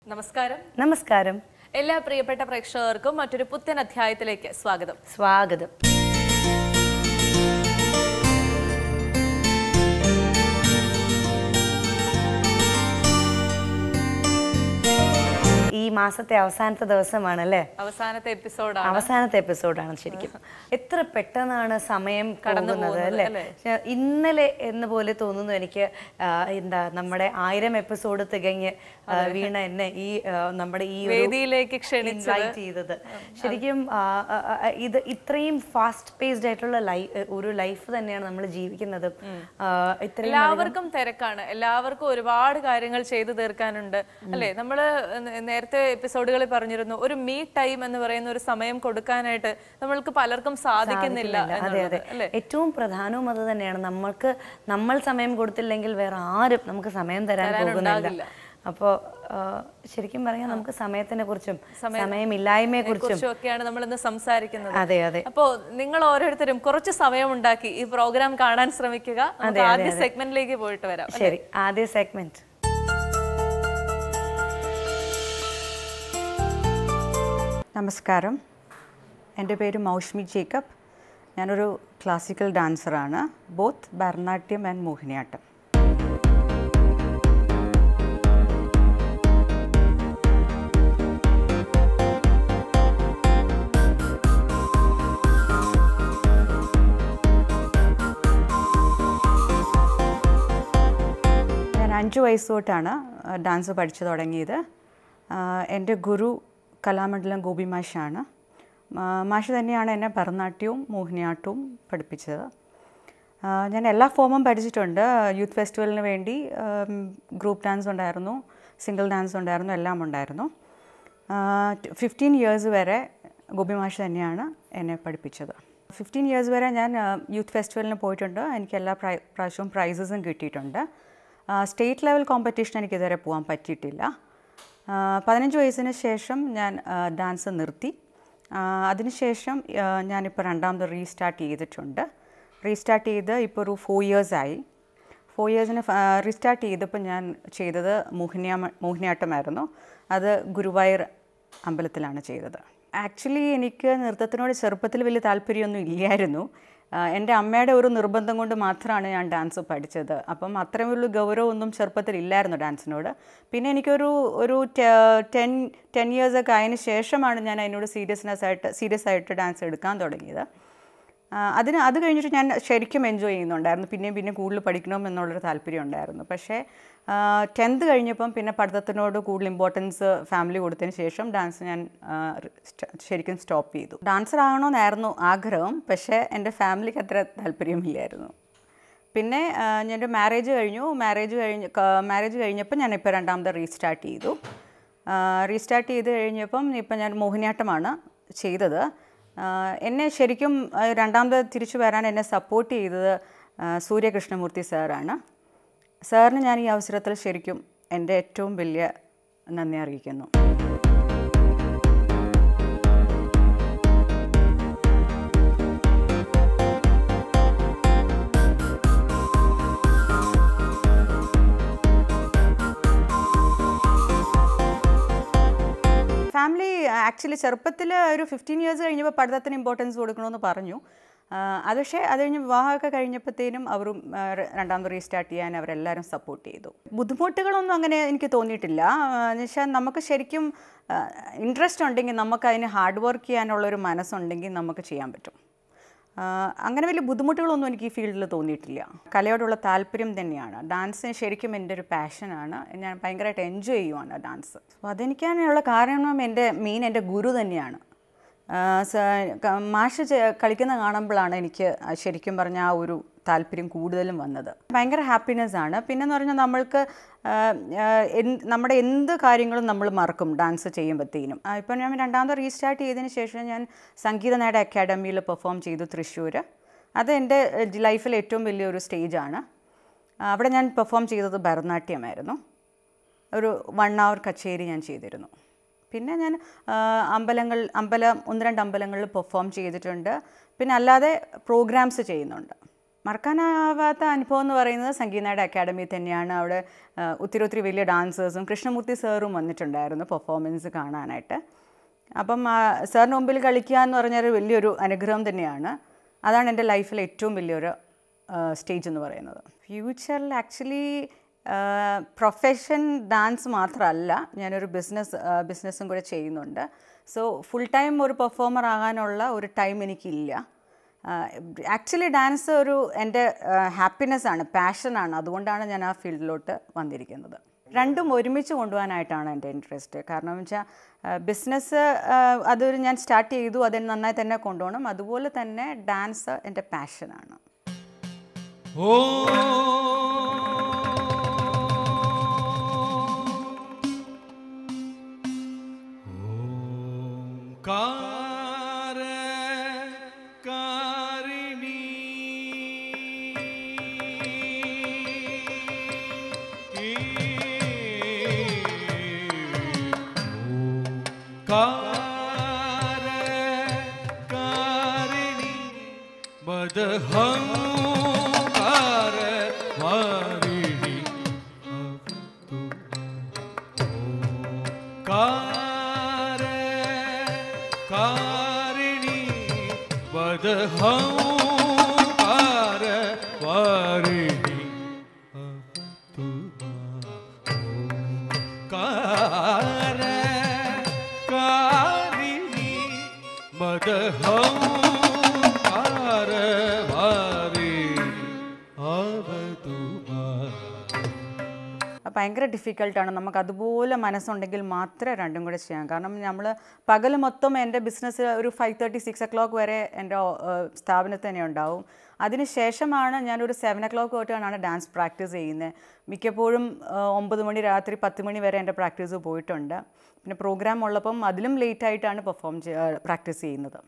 നമസ്കാരം. നമസ്കാരം. എല്ലാ പ്രിയപ്പെട്ട പ്രേക്ഷകർക്കും മറ്റൊരു പുത്തൻ അധ്യായത്തിലേക്ക് സ്വാഗതം. സ്വാഗതം. ഈ മാസത്തെ അവസാനത്തെ ദിവസമാണല്ലേ? അവസാനത്തെ എപ്പിസോഡാണ് ശരിക്കും. എത്ര പെട്ടെന്നാണ് സമയം കടന്നുപോകുന്നത് അല്ലേ? ഇന്നലെ എന്ന് പോലെ തോന്നുന്നു എനിക്ക്. നമ്മുടെ 1000 എപ്പിസോഡ് തികഞ്ഞ് വീണ എന്നെ ഈ നമ്മുടെ ഈ വേദിയിലേക്ക് ഇൻവൈറ്റ് ചെയ്തത് ശരിക്കും ഇത് ഇത്രയും ഫാസ്റ്റ് പേസ്ഡ് ആയിട്ടുള്ള ഒരു ലൈഫ് തന്നെയാണ് നമ്മൾ ജീവിക്കുന്നത്. എല്ലാവർക്കും തിരക്കാണ്, എല്ലാവർക്കും ഒരുപാട് കാര്യങ്ങൾ ചെയ്തു തീർക്കാനുണ്ട് അല്ലേ? നമ്മള് നേരത്തെ എപ്പിസോഡുകളിൽ പറഞ്ഞിരുന്നു, ഒരു മീ ടൈം എന്ന് പറയുന്ന ഒരു സമയം കൊടുക്കാനായിട്ട് നമ്മൾക്ക് പലർക്കും സാധിക്കുന്നില്ല. അതെ അതെ, ഏറ്റവും പ്രധാനവും അത് തന്നെയാണ്. നമ്മൾ സമയം കൊടുത്തില്ലെങ്കിൽ വേറെ ആരും നമുക്ക് സമയം തരാൻ പോകുന്നില്ല. അപ്പോൾ ശരിക്കും പറയാം, നമുക്ക് സമയത്തിനെ കുറിച്ചും സമയമില്ലായ്മയെ കുറിച്ചും ഒക്കെയാണ് നമ്മൾ ഇന്ന് സംസാരിക്കുന്നത്. അതെ അതെ. അപ്പോൾ നിങ്ങൾ ഓരോരുത്തരും കുറച്ച് സമയം ഉണ്ടാക്കി ഈ പ്രോഗ്രാം കാണാൻ ശ്രമിക്കുക. ആദ്യ സെഗ്മെന്റിലേക്ക് പോയിട്ട് വരാം. ശരി, ആദ്യ സെഗ്മെന്റ്. നമസ്കാരം, എൻ്റെ പേര് മൗഷ്മി ജേക്കബ്. ഞാനൊരു ക്ലാസിക്കൽ ഡാൻസറാണ്, ബോത്ത് ഭരതനാട്യം ആൻഡ് മോഹിനിയാട്ടം. ഞാൻ 5 വയസ്സ് തൊട്ടാണ് ഡാൻസ് പഠിച്ചു തുടങ്ങിയത്. എൻ്റെ ഗുരു കലാമണ്ഡലം ഗോപി മാഷാണ്. മാഷ് തന്നെയാണ് എന്നെ ഭരതനാട്യവും മോഹിനിയാട്ടവും പഠിപ്പിച്ചത്. ഞാൻ എല്ലാ ഫോമും പഠിച്ചിട്ടുണ്ട്. യൂത്ത് ഫെസ്റ്റിവലിന് വേണ്ടി ഗ്രൂപ്പ് ഡാൻസ് ഉണ്ടായിരുന്നു, സിംഗിൾ ഡാൻസ് ഉണ്ടായിരുന്നു, എല്ലാം ഉണ്ടായിരുന്നു. 15 ഇയേഴ്സ് വരെ ഗോപി മാഷ് തന്നെയാണ് എന്നെ പഠിപ്പിച്ചത്. 15 ഇയേഴ്സ് വരെ ഞാൻ യൂത്ത് ഫെസ്റ്റിവലിന് പോയിട്ടുണ്ട്. എനിക്ക് എല്ലാ പ്രാവശ്യവും പ്രൈസസും കിട്ടിയിട്ടുണ്ട്. സ്റ്റേറ്റ് ലെവൽ കോമ്പറ്റീഷൻ എനിക്കിതുവരെ പോകാൻ പറ്റിയിട്ടില്ല. 15 വയസ്സിന് ശേഷം ഞാൻ ഡാൻസ് നിർത്തി. അതിനുശേഷം ഞാനിപ്പോൾ രണ്ടാമത് റീസ്റ്റാർട്ട് ചെയ്തിട്ടുണ്ട്. റീസ്റ്റാർട്ട് ചെയ്ത് ഇപ്പോൾ ഒരു 4 ഇയേഴ്സായി. 4 ഇയേഴ്സിന് റീസ്റ്റാർട്ട് ചെയ്തപ്പോൾ ഞാൻ ചെയ്തത് മോഹിനിയാട്ടമായിരുന്നു. അത് ഗുരുവായൂർ അമ്പലത്തിലാണ് ചെയ്തത്. ആക്ച്വലി എനിക്ക് നൃത്തത്തിനോട് ചെറുപ്പത്തിൽ വലിയ താല്പര്യമൊന്നും ഇല്ലായിരുന്നു. എൻ്റെ അമ്മയുടെ ഒരു നിർബന്ധം കൊണ്ട് മാത്രമാണ് ഞാൻ ഡാൻസ് പഠിച്ചത്. അപ്പം അത്രയും വലിയ ഗൗരവമൊന്നും ചെറുപ്പത്തിൽ ഇല്ലായിരുന്നു ഡാൻസിനോട്. പിന്നെ എനിക്കൊരു 10 ഇയേഴ്സൊക്കെ ആയതിന് ശേഷമാണ് ഞാൻ അതിനോട് സീരിയസ് ആയിട്ട് ഡാൻസ് എടുക്കാൻ തുടങ്ങിയത്. അത് കഴിഞ്ഞിട്ട് ഞാൻ ശരിക്കും എൻജോയ് ചെയ്യുന്നുണ്ടായിരുന്നു. പിന്നെ കൂടുതൽ പഠിക്കണമെന്നുള്ളൊരു താല്പര്യം ഉണ്ടായിരുന്നു. പക്ഷേ 10th കഴിഞ്ഞപ്പം പിന്നെ പഠിത്തത്തിനോട് കൂടുതൽ ഇമ്പോർട്ടൻസ് ഫാമിലി കൊടുത്തതിന് ശേഷം ഡാൻസ് ഞാൻ ശരിക്കും സ്റ്റോപ്പ് ചെയ്തു. ഡാൻസർ ആകണമെന്നായിരുന്നു ആഗ്രഹം, പക്ഷേ എൻ്റെ ഫാമിലിക്ക് അത്ര താല്പര്യമില്ലായിരുന്നു. പിന്നെ എൻ്റെ മാരേജ് കഴിഞ്ഞപ്പോൾ ഞാനിപ്പോൾ രണ്ടാമത് റീസ്റ്റാർട്ട് ചെയ്തു. റീസ്റ്റാർട്ട് ചെയ്ത് കഴിഞ്ഞപ്പം ഇപ്പം ഞാൻ മോഹിനിയാട്ടമാണ് ചെയ്തത്. എന്നെ ശരിക്കും രണ്ടാമത് തിരിച്ചു വരാൻ എന്നെ സപ്പോർട്ട് ചെയ്തത് സൂര്യകൃഷ്ണമൂർത്തി സാറാണ്. സാറിന് ഞാൻ ഈ അവസരത്തിൽ ശരിക്കും എൻ്റെ ഏറ്റവും വലിയ നന്ദി അറിയിക്കുന്നു. ഫാമിലി ആക്ച്വലി ചെറുപ്പത്തിൽ ഒരു 15 ഇയേഴ്സ് കഴിഞ്ഞപ്പോൾ പഠിത്തത്തിന് ഇമ്പോർട്ടൻസ് കൊടുക്കണമെന്ന് പറഞ്ഞു. അത് കഴിഞ്ഞ് വിവാഹമൊക്കെ കഴിഞ്ഞപ്പോഴത്തേനും അവരും രണ്ടാമത് റീസ്റ്റാർട്ട് ചെയ്യാൻ അവരെല്ലാവരും സപ്പോർട്ട് ചെയ്തു. ബുദ്ധിമുട്ടുകളൊന്നും അങ്ങനെ എനിക്ക് തോന്നിയിട്ടില്ല. എന്നുവെച്ചാൽ നമുക്ക് ശരിക്കും ഇൻട്രസ്റ്റ് ഉണ്ടെങ്കിൽ, നമുക്ക് അതിന് ഹാർഡ് വർക്ക് ചെയ്യാനുള്ളൊരു മനസ്സുണ്ടെങ്കിൽ നമുക്ക് ചെയ്യാൻ പറ്റും. അങ്ങനെ വലിയ ബുദ്ധിമുട്ടുകളൊന്നും എനിക്ക് ഈ ഫീൽഡിൽ തോന്നിയിട്ടില്ല. കലയോടുള്ള താല്പര്യം തന്നെയാണ്. ഡാൻസ് ശരിക്കും എൻ്റെ ഒരു പാഷനാണ്. ഞാൻ ഭയങ്കരമായിട്ട് എൻജോയ് ചെയ്യുവാണ് ഡാൻസ്. അപ്പോൾ അതെനിക്കാനുള്ള കാരണം എൻ്റെ ഗുരു തന്നെയാണ്. മാഷ് കളിക്കുന്ന കാണുമ്പോഴാണ് എനിക്ക് ശരിക്കും പറഞ്ഞാൽ ആ ഒരു താല്പര്യം കൂടുതലും വന്നത്. ഭയങ്കര ഹാപ്പിനെസ്സാണ്. പിന്നെന്ന് പറഞ്ഞാൽ നമ്മൾക്ക് നമ്മുടെ എന്ത് കാര്യങ്ങളും നമ്മൾ മറക്കും ഡാൻസ് ചെയ്യുമ്പോഴത്തേനും. ഇപ്പം ഞാൻ രണ്ടാമത് റീസ്റ്റാർട്ട് ചെയ്തതിന് ശേഷം ഞാൻ സംഗീതനാട അക്കാഡമിയിൽ പെർഫോം ചെയ്തു, തൃശ്ശൂർ. അത് എൻ്റെ ലൈഫിൽ ഏറ്റവും വലിയൊരു സ്റ്റേജാണ്. അവിടെ ഞാൻ പെർഫോം ചെയ്തത് ഭരതനാട്യമായിരുന്നു. ഒരു 1 hour കച്ചേരി ഞാൻ ചെയ്തിരുന്നു. പിന്നെ ഞാൻ 1-2 അമ്പലങ്ങളിൽ പെർഫോം ചെയ്തിട്ടുണ്ട്. പിന്നെ അല്ലാതെ പ്രോഗ്രാംസ് ചെയ്യുന്നുണ്ട്. മറക്കാനാവാത്ത അനുഭവം എന്ന് പറയുന്നത് സംഗീതയുടെ അക്കാഡമി തന്നെയാണ്. അവിടെ ഒത്തിരി വലിയ ഡാൻസേഴ്സും കൃഷ്ണമൂർത്തി സാറും വന്നിട്ടുണ്ടായിരുന്നു പെർഫോമൻസ് കാണാനായിട്ട്. അപ്പം സാറിന് മുമ്പിൽ കളിക്കുക എന്ന് പറഞ്ഞാൽ വലിയൊരു അനുഗ്രഹം തന്നെയാണ്. അതാണ് എൻ്റെ ലൈഫിലെ ഏറ്റവും വലിയൊരു സ്റ്റേജ് എന്ന് പറയുന്നത്. ഫ്യൂച്ചറിൽ ആക്ച്വലി പ്രൊഫഷൻ ഡാൻസ് മാത്രമല്ല, ഞാനൊരു ബിസിനസ്സും കൂടെ ചെയ്യുന്നുണ്ട്. സോ ഫുൾ ടൈം ഒരു പെർഫോമർ ആകാനുള്ള ഒരു ടൈം എനിക്കില്ല. ആക്ച്വലി ഡാൻസ് ഒരു എൻ്റെ ഹാപ്പിനെസ്സാണ്, പാഷനാണ്. അതുകൊണ്ടാണ് ഞാൻ ആ ഫീൽഡിലോട്ട് വന്നിരിക്കുന്നത്. രണ്ടും ഒരുമിച്ച് കൊണ്ടുപോകാനായിട്ടാണ് എൻ്റെ ഇൻട്രസ്റ്റ്. കാരണം വെച്ചാൽ ബിസിനസ് അതൊരു ഞാൻ സ്റ്റാർട്ട് ചെയ്തു, അതിന് നന്നായി തന്നെ കൊണ്ടുപോകണം. അതുപോലെ തന്നെ ഡാൻസ് എൻ്റെ പാഷനാണ്. ഭയങ്കര ഡിഫിക്കൽട്ടാണ്. നമുക്ക് അതുപോലെ മനസ്സുണ്ടെങ്കിൽ മാത്രമേ രണ്ടും കൂടെ ചെയ്യാം. കാരണം നമ്മൾ പകൽ മൊത്തം എൻ്റെ ബിസിനസ് ഒരു 5:30, 6 o'clock വരെ എൻ്റെ സ്ഥാപനത്തിൽ തന്നെ ഉണ്ടാവും. അതിനുശേഷമാണ് ഞാനൊരു 7 o'clock തൊട്ടാണ് ഡാൻസ് പ്രാക്ടീസ് ചെയ്യുന്നത്. മിക്കപ്പോഴും 9 മണി രാത്രി 10 മണി വരെ എൻ്റെ പ്രാക്ടീസ് പോയിട്ടുണ്ട്. പിന്നെ പ്രോഗ്രാം ഉള്ളപ്പം അതിലും ലേറ്റായിട്ടാണ് പ്രാക്ടീസ് ചെയ്യുന്നത്.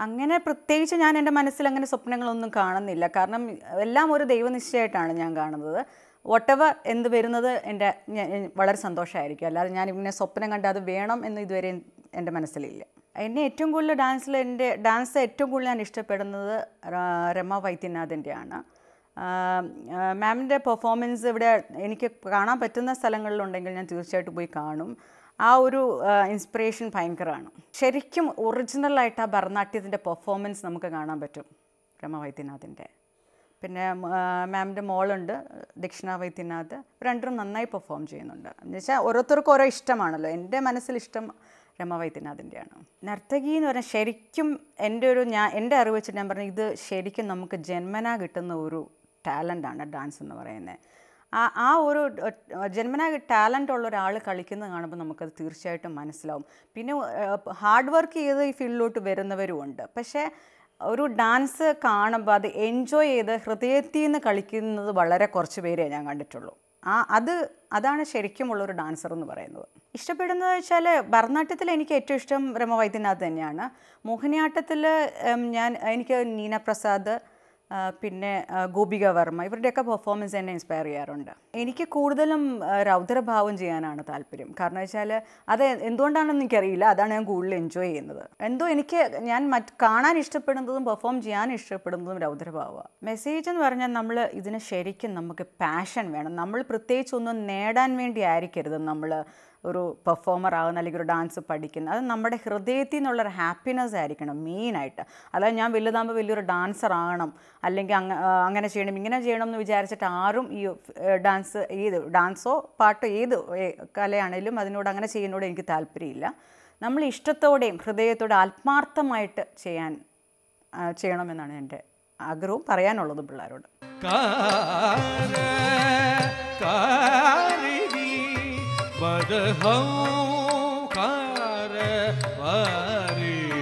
അങ്ങനെ പ്രത്യേകിച്ച് ഞാൻ എൻ്റെ മനസ്സിൽ അങ്ങനെ സ്വപ്നങ്ങളൊന്നും കാണുന്നില്ല. കാരണം എല്ലാം ഒരു ദൈവനിശ്ചയമായിട്ടാണ് ഞാൻ കാണുന്നത്. വോട്ടെവർ എന്ത് വരുന്നത് വളരെ സന്തോഷമായിരിക്കും. അല്ലാതെ ഞാൻ ഇങ്ങനെ സ്വപ്നം കണ്ട് അത് വേണം എന്ന് ഇതുവരെ എൻ്റെ മനസ്സിലില്ല. എന്നെ ഏറ്റവും കൂടുതൽ ഡാൻസ് ഏറ്റവും കൂടുതൽ ഞാൻ ഇഷ്ടപ്പെടുന്നത് രമ വൈദ്യനാഥൻ്റെയാണ്. മാമിൻ്റെ പെർഫോമൻസ് ഇവിടെ എനിക്ക് കാണാൻ പറ്റുന്ന സ്ഥലങ്ങളിലുണ്ടെങ്കിൽ ഞാൻ തീർച്ചയായിട്ടും പോയി കാണും. ആ ഒരു ഇൻസ്പിറേഷൻ ഭയങ്കരമാണ്. ശരിക്കും ഒറിജിനലായിട്ട് ആ ഭരതനാട്യത്തിൻ്റെ പെർഫോമൻസ് നമുക്ക് കാണാൻ പറ്റും രമ വൈദ്യനാഥിൻ്റെ. പിന്നെ മാമിൻ്റെ മോളുണ്ട് ദക്ഷിണ വൈദ്യനാഥ്. രണ്ടും നന്നായി പെർഫോം ചെയ്യുന്നുണ്ട്. എന്ന് വെച്ചാൽ ഓരോരുത്തർക്കും ഓരോ ഇഷ്ടമാണല്ലോ. എൻ്റെ മനസ്സിലിഷ്ടം രമ വൈദ്യനാഥിൻ്റെയാണ്. നർത്തകി എന്ന് പറഞ്ഞാൽ ശരിക്കും എൻ്റെ അറിവ് വെച്ചിട്ട് ഞാൻ പറഞ്ഞു, ഇത് ശരിക്കും നമുക്ക് ജന്മനാ കിട്ടുന്ന ഒരു ടാലൻ്റാണ് ഡാൻസ് എന്ന് പറയുന്നത്. ആ ഒരു ജന്മനാ ടാലൻ്റ് ഉള്ള ഒരാൾ കളിക്കുന്നത് കാണുമ്പോൾ നമുക്കത് തീർച്ചയായിട്ടും മനസ്സിലാവും. പിന്നെ ഹാർഡ് വർക്ക് ചെയ്ത് ഈ ഫീൽഡിലോട്ട് വരുന്നവരുമുണ്ട്. പക്ഷേ ഒരു ഡാൻസ് കാണുമ്പോൾ അത് എൻജോയ് ചെയ്ത് ഹൃദയത്തിൽ നിന്ന് കളിക്കുന്നത് വളരെ കുറച്ച് പേരേ ഞാൻ കണ്ടിട്ടുള്ളൂ. അതാണ് ശരിക്കുമുള്ളൊരു ഡാൻസർ എന്ന് പറയുന്നത്. ഇഷ്ടപ്പെടുന്നത് വെച്ചാൽ ഭരതനാട്യത്തിൽ എനിക്ക് ഏറ്റവും ഇഷ്ടം രമ വൈദ്യനാഥ് തന്നെയാണ്. മോഹിനിയാട്ടത്തിൽ എനിക്ക് നീന പ്രസാദ്, പിന്നെ ഗോപിക വർമ്മ, ഇവരുടെയൊക്കെ പെർഫോമൻസ് എന്നെ ഇൻസ്പയർ ചെയ്യാറുണ്ട്. എനിക്ക് കൂടുതലും രൗദ്രഭാവം ചെയ്യാനാണ് താല്പര്യം. കാരണം വെച്ചാൽ അത് എന്തുകൊണ്ടാണെന്ന് എനിക്കറിയില്ല, അതാണ് ഞാൻ കൂടുതൽ എൻജോയ് ചെയ്യുന്നത്. ഞാൻ കാണാൻ ഇഷ്ടപ്പെടുന്നതും പെർഫോം ചെയ്യാൻ ഇഷ്ടപ്പെടുന്നതും രൗദ്രഭാവമാണ്. മെസ്സേജ് എന്ന് പറഞ്ഞാൽ ഇതിന് ശരിക്കും നമുക്ക് പാഷൻ വേണം. നമ്മൾ പ്രത്യേകിച്ച് ഒന്നും നേടാൻ വേണ്ടി ആയിരിക്കരുത് നമ്മൾ ഒരു പെർഫോമർ ആകുന്ന അല്ലെങ്കിൽ ഒരു ഡാൻസ് പഠിക്കുന്നത്. അത് നമ്മുടെ ഹൃദയത്തിൽ നിന്നുള്ളൊരു ഹാപ്പിനെസ് ആയിരിക്കണം മെയിനായിട്ട്. അതായത് ഞാൻ വലുതാകുമ്പോൾ വലിയൊരു ഡാൻസർ ആകണം, അല്ലെങ്കിൽ അങ്ങനെ ചെയ്യണം ഇങ്ങനെ ചെയ്യണം എന്ന് വിചാരിച്ചിട്ട് ആരും ഈ ഡാൻസോ പാട്ടോ ഏത് കലയാണേലും അതിനോട് അങ്ങനെ ചെയ്യുന്നതോട് എനിക്ക് താല്പര്യമില്ല. നമ്മൾ ഇഷ്ടത്തോടെയും ഹൃദയത്തോടെ ആത്മാർത്ഥമായിട്ട് ചെയ്യണമെന്നാണ് എൻ്റെ ആഗ്രഹവും പറയാനുള്ളതും പിള്ളേരോട്. बदहौ कार वारी